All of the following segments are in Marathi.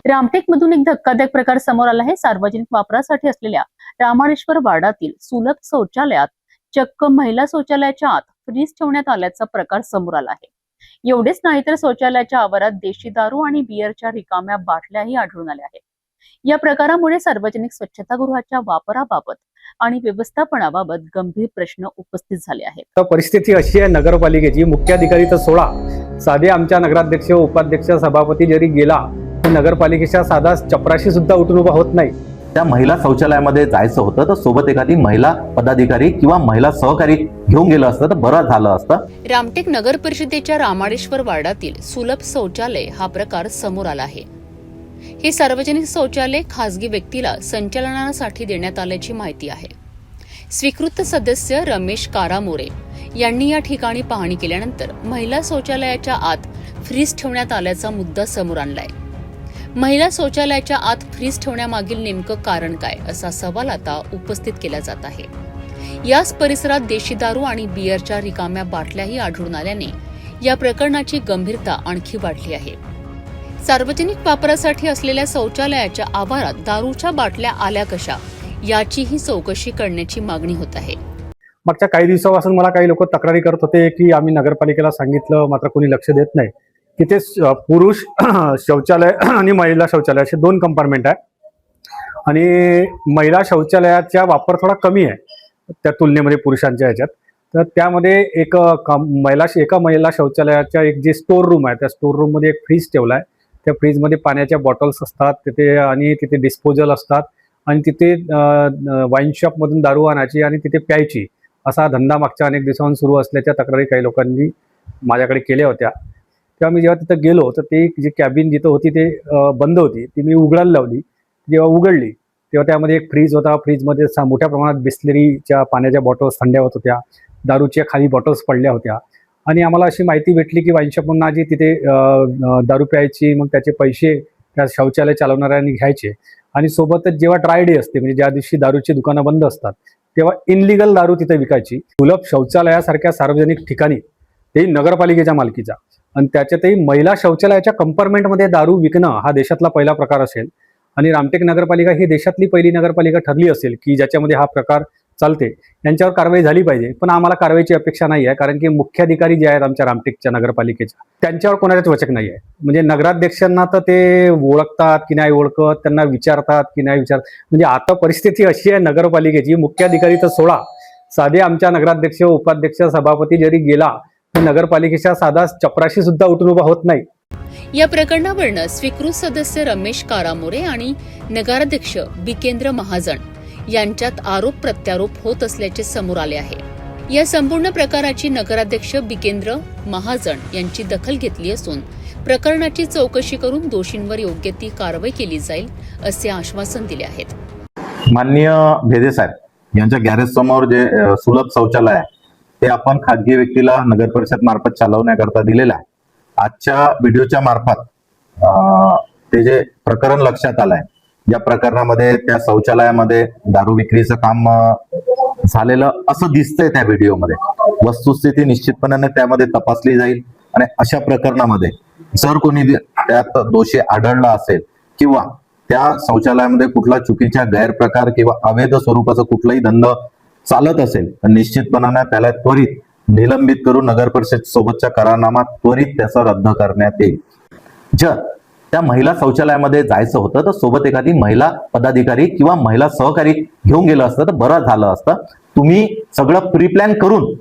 रामटेकमधून एक धक्कादायक प्रकार समोर आला आहे। सार्वजनिक वापरासाठी असलेल्या रामारेश्वर वाडातील सुलभ शौचालयात चक्क महिला शौचालयाच्या आत फ्रीज ठेवण्यात आल्याचा प्रकार समोर आला आहे। एवढेच नाही तर शौचालयाच्या आवारात देशी दारू आणि बिअरच्या रिकाम्या बाटल्याही आढळून आल्या आहेत। या प्रकारामुळे सार्वजनिक स्वच्छतागृहाच्या वापराबाबत आणि व्यवस्थापनाबाबत गंभीर प्रश्न उपस्थित झाले आहेत। तर परिस्थिती अशी आहे, नगरपालिकेची मुख्याधिकारी तर सोडा, साधे आमच्या नगराध्यक्ष उपाध्यक्ष सभापती जरी गेला तर नगरपालिकेच्या साधा चपराशी सुद्धा उठून उभा होत नाही। त्या महिला शौचालयामध्ये जायचं होतं तर सोबत एखादी महिला पदाधिकारी किंवा महिला सहकारी घेऊन गेलं असतं तर बरं झालं असतं। रामटेक नगर परिषदेच्या रामारेश्वर वार्डातील सुलभ शौचालय हा प्रकार समोर आला आहे। हे सार्वजनिक शौचालय खासगी व्यक्तीला संचालनासाठी देण्यात आल्याची माहिती आहे। स्वीकृत सदस्य रमेश कारामोरे यांनी या ठिकाणी पाहणी केल्यानंतर महिला शौचालयाच्या आत फ्रीज ठेवण्यात आल्याचा मुद्दा समोर आणलाय। महिला शौचालयाच्या आत फ्रीज ठेवण्यामागील नेमकं कारण काय असा सवाल आता उपस्थित केला जात आहे। याच परिसरात देशी दारू आणि बिअरच्या रिकाम्या बाटल्याही आढळून आल्याने या प्रकरणाची गंभीरता आणखी वाढली आहे। सार्वजनिक वापरासाठी असलेल्या शौचालयाच्या आवारात दारूच्या बाटल्या आल्या कशा याचीही चौकशी करण्याची मागणी होत आहे। मागच्या काही दिवसापासून मला काही लोक तक्रारी करत होते की आम्ही नगरपालिकेला सांगितलं मात्र कोणी लक्ष देत नाही। तिथे पुरुष शौचालय आणि महिला शौचालय असे दोन कंपार्टमेंट आहे आणि महिला शौचालयाचा वापर थोडा कमी आहे त्या तुलनेमध्ये पुरुषांच्या ह्याच्यात। तर त्यामध्ये एका महिला शौचालयाच्या एक जे स्टोर रूम आहे त्या स्टोर रूम मध्ये एक फ्रीज ठेवलाय। त्या फ्रीजमध्ये पाण्याच्या बॉटल्स असतात तिथे आणि तिथे डिस्पोजल असतात आणि तिथे वाईन शॉपमधून दारू आणायची आणि तिथे प्यायची असा धंदा मागच्या अनेक दिवसांपासून सुरू असल्याच्या तक्रारी काही लोकांनी माझ्याकडे केल्या होत्या। तेव्हा मी जेव्हा तिथं गेलो तर ती जी कॅबिन जिथं होती ते बंद होती, ती मी उघडायला लावली। जेव्हा उघडली तेव्हा त्यामध्ये एक फ्रीज होता। फ्रीजमध्ये मोठ्या प्रमाणात बिस्लरीच्या पाण्याच्या बॉटल्स थंड्या होत होत्या, दारूच्या खाली बॉटल्स पडल्या होत्या आणि आम्हाला अशी माहिती भेटली की वाईन शॉपमधून आजी तिथे दारू प्यायची, मग त्याचे पैसे त्या शौचालय चालवणाऱ्यांनी घ्यायचे आणि सोबतच जेव्हा ड्राय डे असते म्हणजे ज्या दिवशी दारूची दुकानं बंद असतात तेव्हा इनलिगल दारू तिथे विकायची। सुलभ शौचालयासारख्या सार्वजनिक ठिकाणी तेही नगरपालिकेच्या मालकीचा आणि त्याच्यातही महिला शौचालयाच्या कंपार्टमेंटमध्ये दारू विकणं हा देशातला पहिला प्रकार असेल आणि रामटेक नगरपालिका ही देशातली पहिली नगरपालिका ठरली असेल की ज्याच्यामध्ये हा प्रकार चालते। यांच्यावर कारवाई झाली पाहिजे, पण आम्हाला कारवाईची अपेक्षा नाही आहे कारण की मुख्याधिकारी जे आहेत आमच्या रामटेकच्या नगरपालिकेच्या त्यांच्यावर कोणाचाच वचक नाही आहे। म्हणजे नगराध्यक्षांना तर ते ओळखतात की नाही ओळखत, त्यांना विचारतात की नाही विचारत। म्हणजे आता परिस्थिती अशी आहे नगरपालिकेची मुख्याधिकारी तर सोडा, साधे आमच्या नगराध्यक्ष उपाध्यक्ष सभापती जरी गेला तर नगरपालिकेच्या साधा चपराशी सुद्धा उठून उभा होत नाही। या प्रकरणावरून स्वीकृत सदस्य रमेश कारामोरे आणि नगराध्यक्ष बिकेंद्र महाजन यांच्यात आरोप प्रत्यारोप होत असल्याचे समोर आले आहे। या संपूर्ण प्रकाराची नगराध्यक्ष बिकेंद्र महाजन यांची दखल घेतली असून प्रकरणाची चौकशी करून दोषींवर योग्य ती कारवाई केली जाईल असे आश्वासन दिले आहेत। माननीय भेदे साहेब यांच्या गॅरेज समोर जे सुलभ शौचालय आहे ते आपण खाजगी व्यक्तीला नगर परिषद मार्फत चालवण्याकरता दिलेलं आहे। आजच्या व्हिडिओच्या मार्फत ते जे प्रकरण लक्षात आलंय, या प्रकरणामध्ये त्या शौचालयामध्ये दारू विक्रीचं काम झालेलं असं दिसतंय त्या व्हिडिओमध्ये। वस्तुस्थिती निश्चितपणे त्यामध्ये तपासली जाईल आणि अशा प्रकरणामध्ये जर कोणी त्यात दोषी आढळला असेल किंवा त्या शौचालयामध्ये कुठला चुकीचा गैरप्रकार किंवा अवैध स्वरूपाचा कुठलाही धंदा चालत असेल तर निश्चितपणाने त्याला त्वरित निलंबित करून नगर परिषद सोबतच्या करारनामा त्वरित त्याचा रद्द करण्यात येईल। जर त्या महिला शौचालयामध्ये जायचं होतं तर सोबत एखादी महिला पदाधिकारी किंवा महिला सहकारी घेऊन गेलं असतं तर बरं झालं असतं। तुम्ही सगळं प्रीप्लॅन करून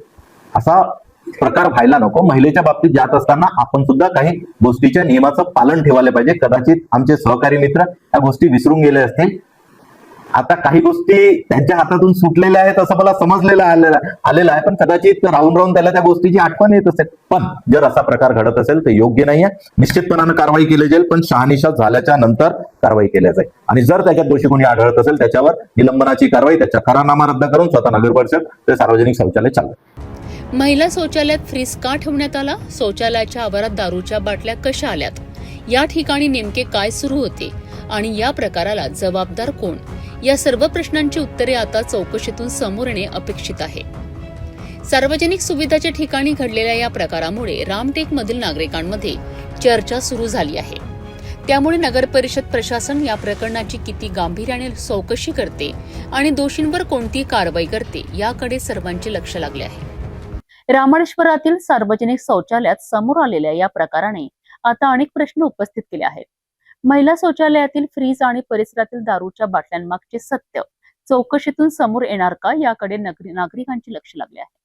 असा प्रकार व्हायला नको। महिलेच्या बाबतीत जात असताना आपण सुद्धा काही गोष्टीच्या नियमाचं पालन ठेवायला पाहिजे। कदाचित आमचे सहकारी मित्र या गोष्टी विसरून गेले असतील। आता काही गोष्टी त्यांच्या हातातून सुटलेल्या आहेत असं मला समजलेलं आलेलं आहे, पण कदाचित राहून राहून त्याला त्या गोष्टीची आठवण येत असेल। पण जर असा प्रकार घडत असेल तर योग्य नाहीये, निश्चितपणाने कारवाई केली जाईल, पण शहानिशा झाल्याच्या नंतर कारवाई केली जाईल आणि जर त्याच्यात दोषी कोणी आढळत असेल त्याच्यावर निलंबनाची कारवाई, त्याचा करारनामा रद्द करून स्वतः नगर परिषद ते सार्वजनिक शौचालय चालतं। महिला शौचालयात फ्रीज का ठेवण्यात आला, शौचालयाच्या आवारात दारूच्या बाटल्या कशा आल्यात, या ठिकाणी नेमके काय सुरू होते आणि या प्रकाराला जबाबदार कोण, या सर्व प्रश्नांची उत्तरे आता चौकशीतून समोर येणे अपेक्षित आहे। सार्वजनिक सुविधाच्या ठिकाणी घडलेल्या या प्रकारामुळे रामटेकमधील नागरिकांमध्ये चर्चा सुरू झाली आहे। त्यामुळे नगर परिषद प्रशासन या प्रकरणाची किती गांभीर्याने चौकशी करते आणि दोषींवर कोणती कारवाई करते याकडे सर्वांचे लक्ष लागले आहे। रामळेश्वरातील सार्वजनिक शौचालयात समोर आलेल्या या प्रकाराने आता अनेक प्रश्न उपस्थित केले आहेत। महिला शौचालयातील फ्रीज आणि परिसरातील दारूच्या बाटल्यांमागचे सत्य चौकशीतून समोर येणार का याकडे नागरिकांचे लक्ष लागले आहे।